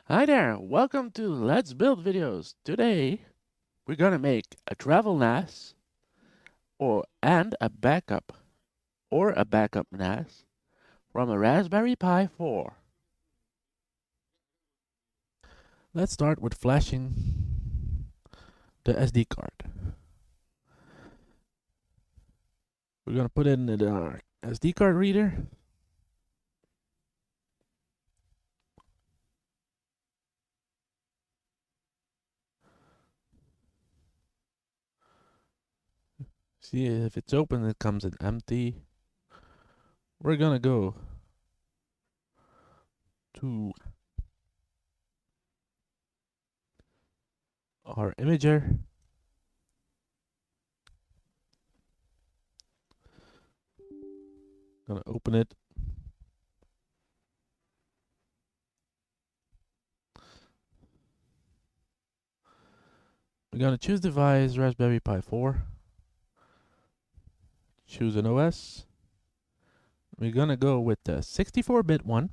Hi there, welcome to Let's Build Videos. Today, we're gonna make a travel NAS and a backup NAS from a Raspberry Pi 4. Let's start with flashing the SD card. We're gonna put it in our SD card reader. See if it's open, it comes in empty. We're gonna go to our imager. Gonna open it. We're gonna choose device Raspberry Pi 4. Choose an OS. We're gonna go with the 64-bit one,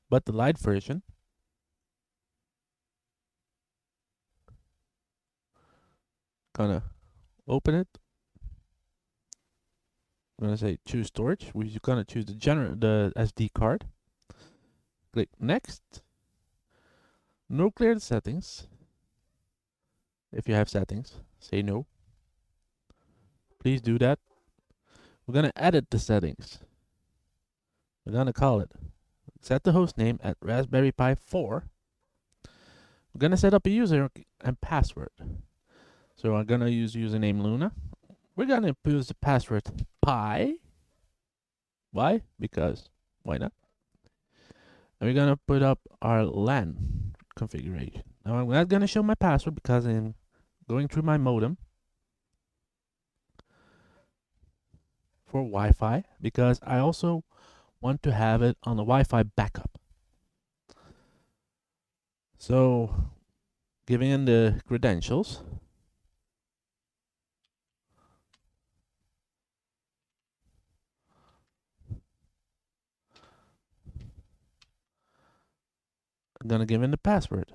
but the light version. Gonna open it. I'm gonna say choose storage. We're gonna choose the SD card. Click next. No cleared settings. If you have settings, say no. Please do that. We're gonna edit the settings. We're gonna call it. Set the host name at Raspberry Pi 4. We're gonna set up a user and password. So I'm gonna use username Luna. We're gonna use the password Pi. Why? Because why not? And we're gonna put up our LAN configuration. Now I'm not gonna show my password because I'm going through my modem for Wi-Fi, because I also want to have it on the Wi-Fi backup. So giving in the credentials. I'm gonna give in the password.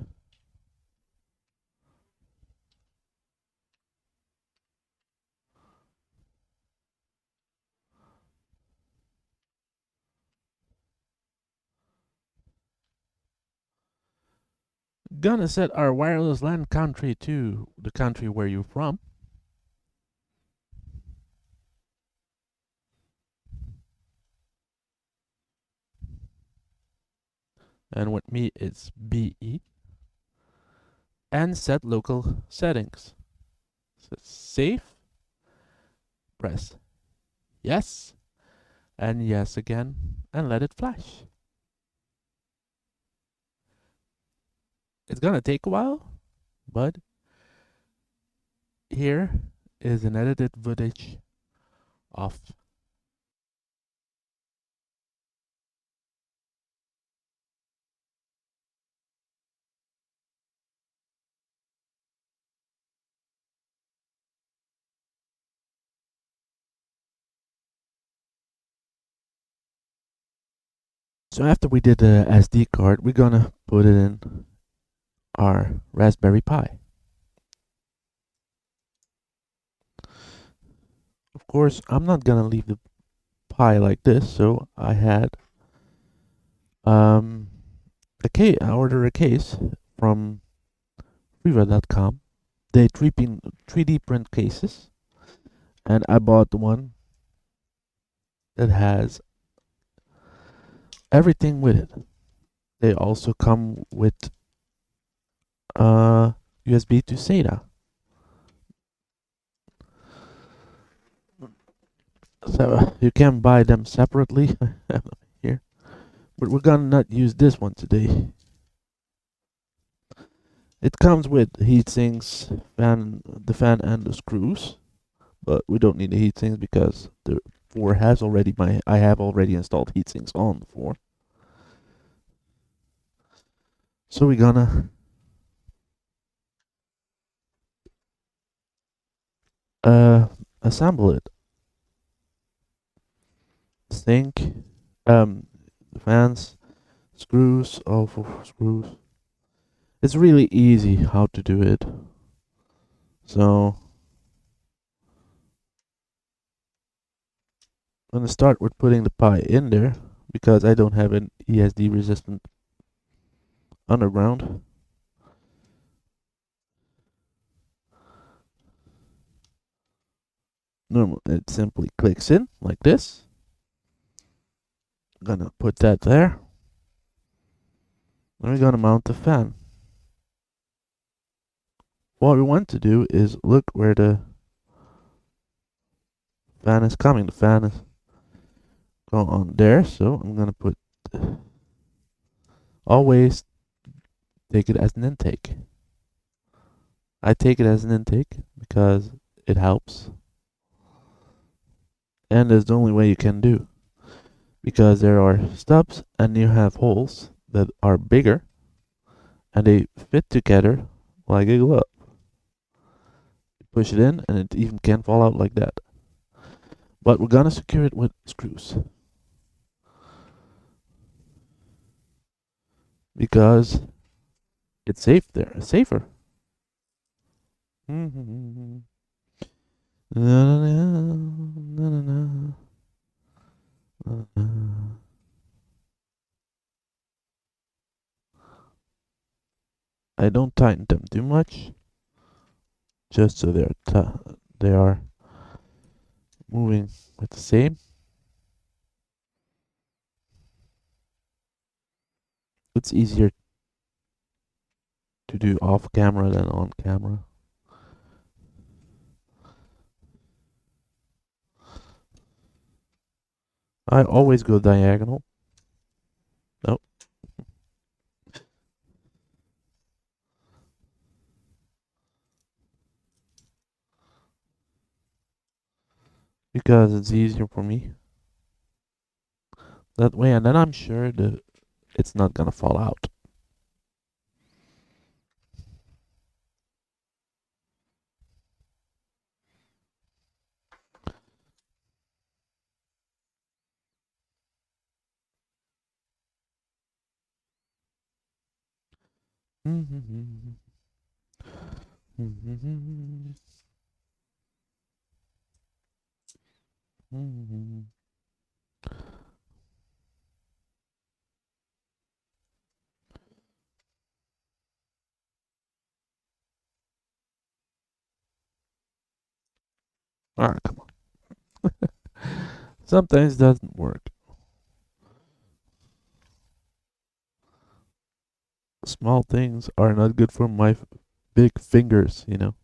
Gonna set our wireless LAN country to the country where you're from. And with me it's BE. And set local settings. So save. Press yes. And yes again. And let it flash. It's gonna take a while, but here is an edited footage of. So after we did the SD card, we're gonna put it in our Raspberry Pi. Of course, I'm not gonna leave the Pi like this, so I had I ordered a case from Freeva.com. They 3D print cases, and I bought the one that has everything with it. They also come with USB to SATA. So you can buy them separately. I have them here, but we're gonna not use this one today. It comes with heat sinks, the fan and the screws, but we don't need the heat sinks because the 4 has already I have already installed heat sinks on the 4. So we're gonna assemble it. Sink, the fans, screws, all 4 screws. It's really easy how to do it. So I'm gonna start with putting the Pi in there because I don't have an ESD resistant underground. Normal, it simply clicks in like this. Gonna put that there. And we're gonna mount the fan. What we want to do is look where the fan is coming. The fan is going on there, so I'm gonna put always take it as an intake. I take it as an intake because it helps, and it's the only way you can do, because there are stubs and you have holes that are bigger and they fit together like a glove. You push it in and it even can fall out like that. But we're gonna secure it with screws because it's safe there. It's safer. I don't tighten them too much, just so they are moving with the same. It's easier to do off camera than on camera. I always go diagonal. No, because it's easier for me that way, and then I'm sure that it's not gonna fall out. Alright, come on. Sometimes it doesn't work. Small things are not good for my big fingers, you know.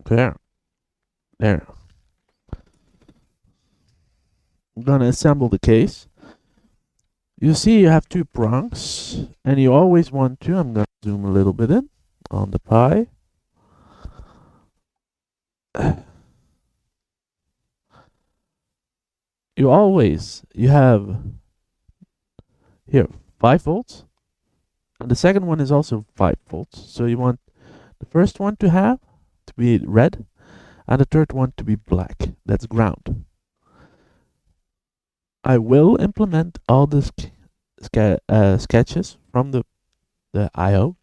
There, there. I'm gonna assemble the case. You see, you have two prongs, and you always want to. I'm gonna zoom a little bit in on the Pi. You have here 5 volts, and the second one is also 5 volts. So you want the first one to be red, and the third one to be black. That's ground. I will implement all the sketches from the IO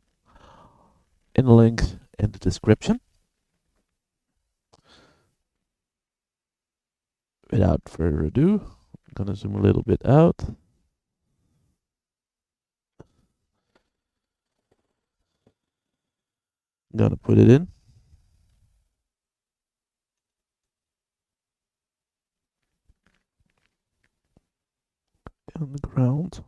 in the links in the description. Without further ado, I'm gonna zoom a little bit out. I'm gonna put it in. On the ground.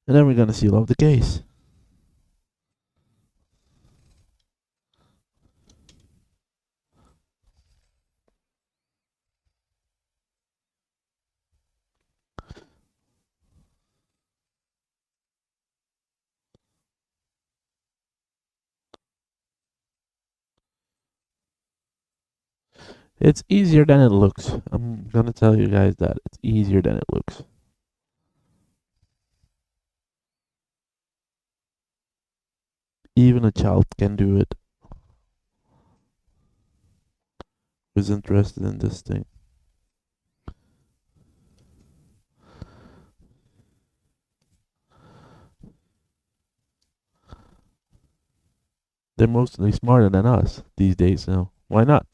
And then we're gonna seal off the case. It's easier than it looks. I'm gonna tell you guys that it's easier than it looks. Even a child can do it who's interested in this thing. They're mostly smarter than us these days, so why not?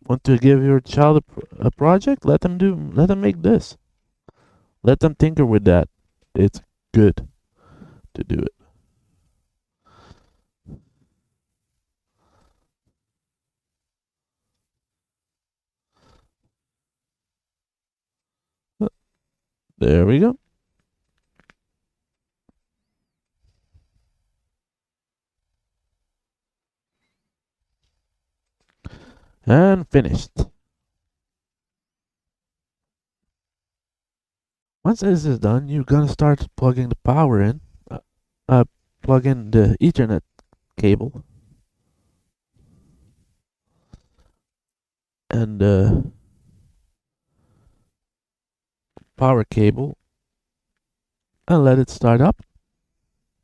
Want to give your child a project? Let them make this. Let them tinker with that. It's good to do it. There we go. And finished. Once this is done, you're gonna start plugging the power in. Uh, Plug in the Ethernet cable and the power cable and let it start up.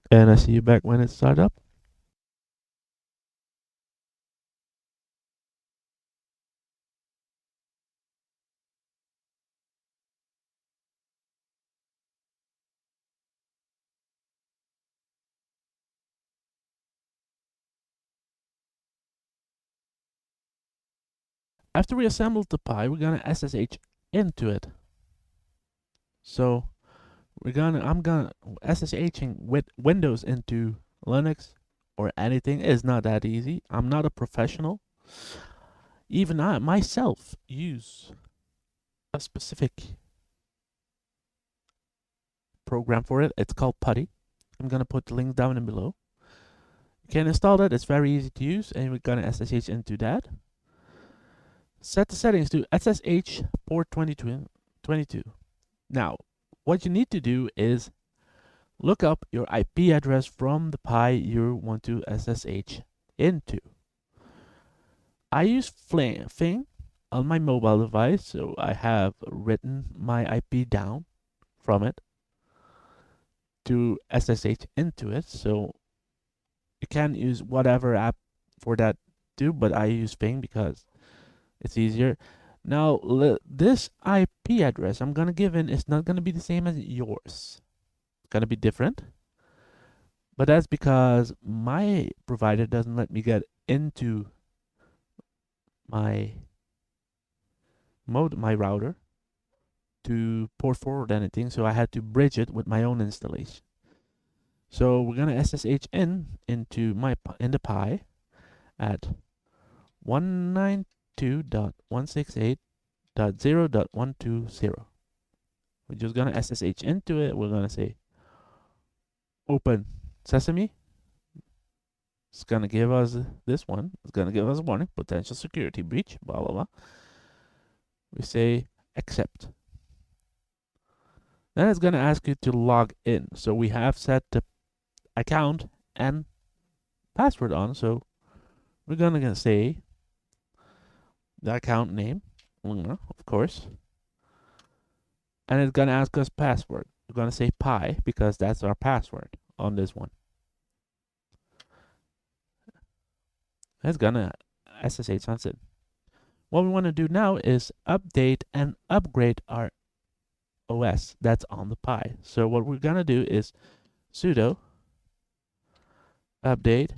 And I see you back when it starts up. After we assembled the Pi, we're gonna SSH into it. So I'm gonna SSHing with Windows into Linux or anything is not that easy. I'm not a professional. Even I myself use a specific program for it. It's called Putty. I'm gonna put the link down in below. You can install that. It's very easy to use, and we're gonna SSH into that. Set the settings to SSH port 22. Now, what you need to do is look up your IP address from the Pi you want to SSH into. I use Fing on my mobile device, so I have written my IP down from it to SSH into it. So you can use whatever app for that too, but I use Fing because it's easier. Now, this IP address I'm gonna give in is not gonna be the same as yours. It's gonna be different. But that's because my provider doesn't let me get into my my router to port forward anything, so I had to bridge it with my own installation. So we're gonna SSH into the Pi at 192.168.0.120. We're just gonna SSH into it. We're gonna say open sesame. It's gonna give us this one. It's gonna give us a warning, potential security breach, blah blah blah. We say accept. Then it's gonna ask you to log in. So we have set the account and password on. So we're gonna say the account name, of course, and it's gonna ask us password. We're gonna say Pi because that's our password on this one. It's gonna SSH on it. What we want to do now is update and upgrade our OS that's on the Pi. So what we're gonna do is sudo update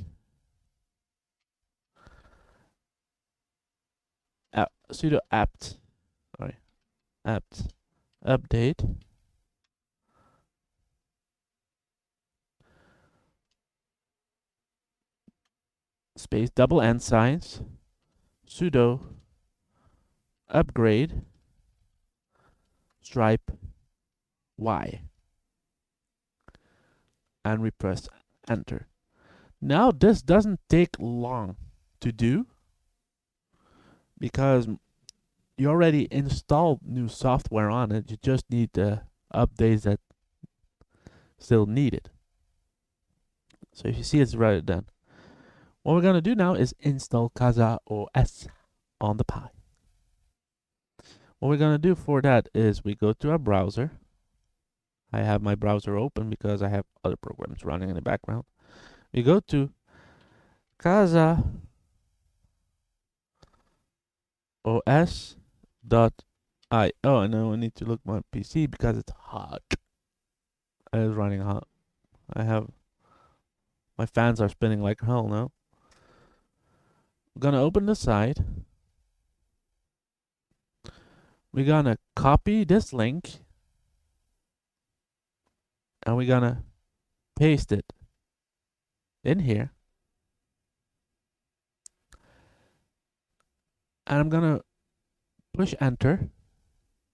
sudo apt update space double N signs sudo upgrade stripe y. and we press enter. Now this doesn't take long to do because you already installed new software on it. You just need the updates that still needed. So if you see it's right done. What we're gonna do now is install Casa OS on the Pi. What we're gonna do for that is we go to our browser. I have my browser open because I have other programs running in the background. We go to Casa OS.io, and now I need to look my PC because it's hot. It is running hot. I have my fans are spinning like hell now. I'm gonna open the site. We're gonna copy this link and we're gonna paste it in here. And I'm gonna push enter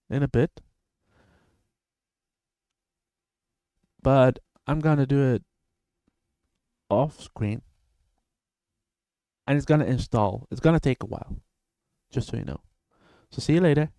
in a bit. But I'm gonna do it off screen. And it's gonna install. It's gonna take a while. Just so you know. So see you later.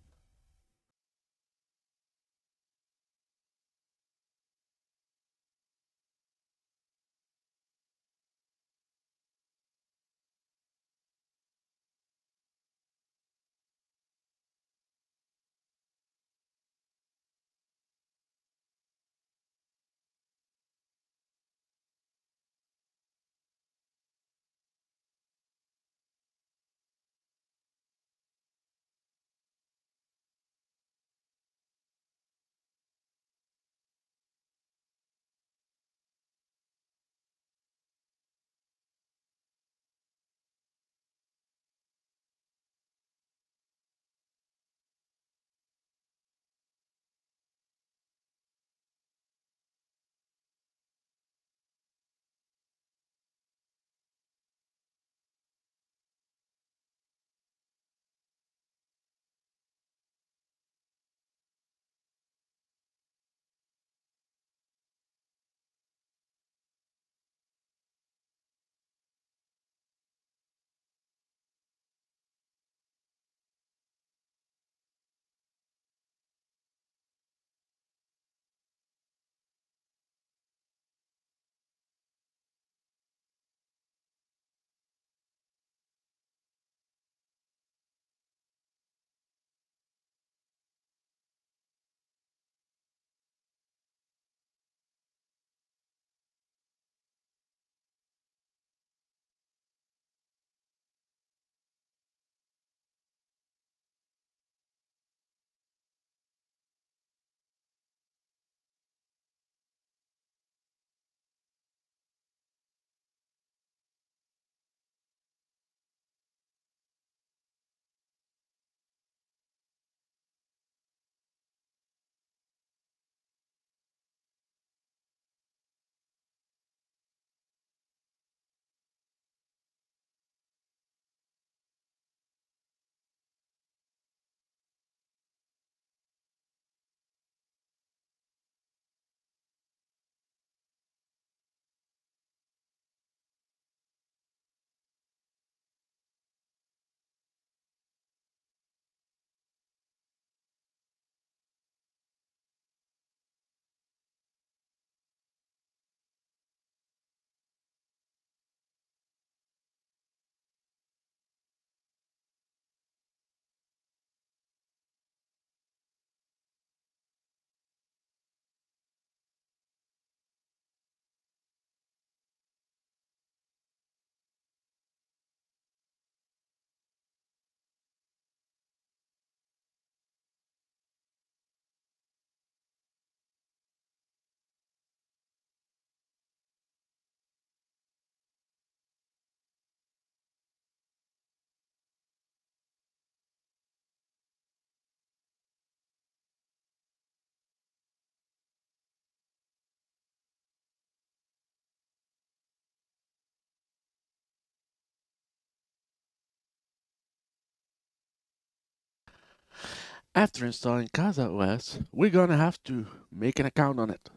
After installing Casa OS, we're gonna have to make an account on it.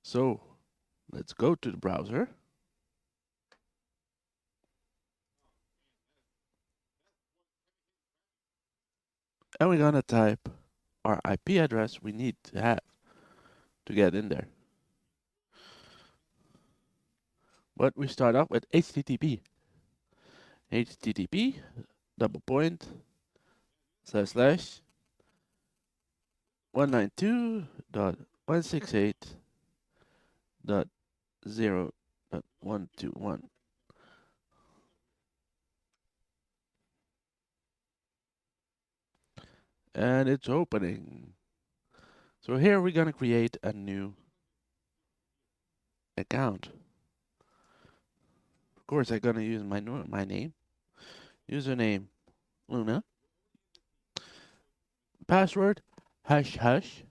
So Let's go to the browser. And we're gonna type our IP address we need to have to get in there. But we start off with http double point / 192.168.0.121. And it's opening. So here we're gonna create a new account. Of course, I'm gonna use my name, username Luna, password ##.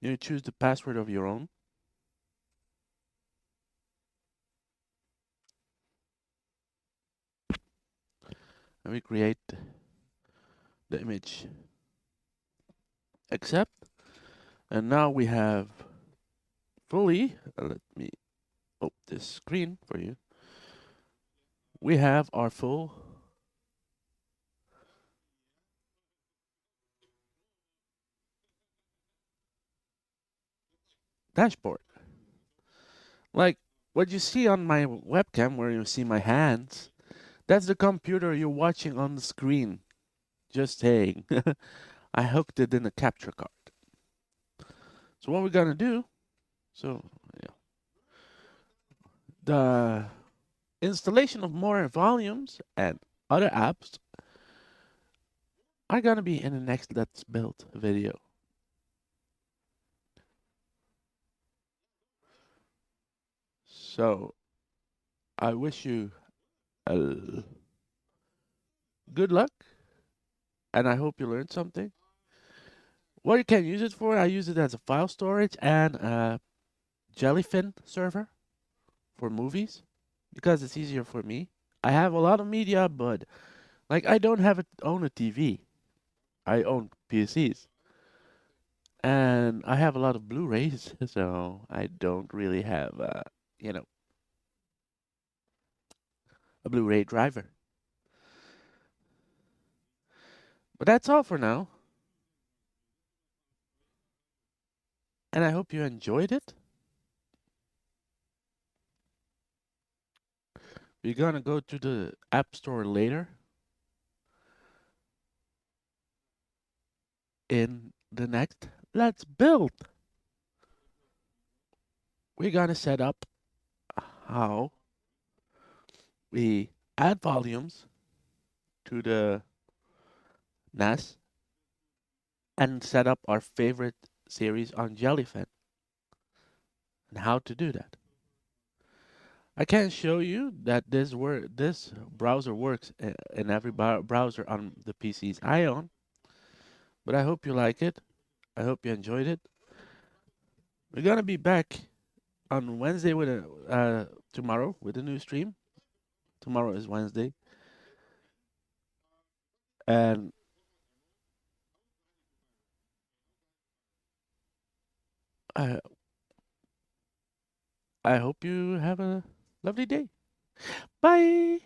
You choose the password of your own. And we create the image. Accept. And now we have fully, let me open this screen for you. We have our full dashboard. Like what you see on my webcam where you see my hands, that's the computer you're watching on the screen. Just saying. I hooked it in a capture card. So what we're gonna do, so yeah, the installation of more volumes and other apps are gonna be in the next Let's Build video. So I wish you good luck, and I hope you learned something. What you can use it for, I use it as a file storage and a Jellyfin server for movies because it's easier for me. I have a lot of media, but like I don't own a TV. I own PCs. And I have a lot of Blu-rays, so I don't really have, you know, a Blu-ray driver. But that's all for now, and I hope you enjoyed it. We're gonna go to the App Store later in the next Let's Build. We're gonna set up how we add volumes to the NAS and set up our favorite series on Jellyfin and how to do that. I can't show you that this browser works in every browser on the PCs I own, but I hope you like it. I hope you enjoyed it. We're gonna be back on Wednesday with a tomorrow with a new stream. Tomorrow is Wednesday, and I I hope you have a lovely day. Bye.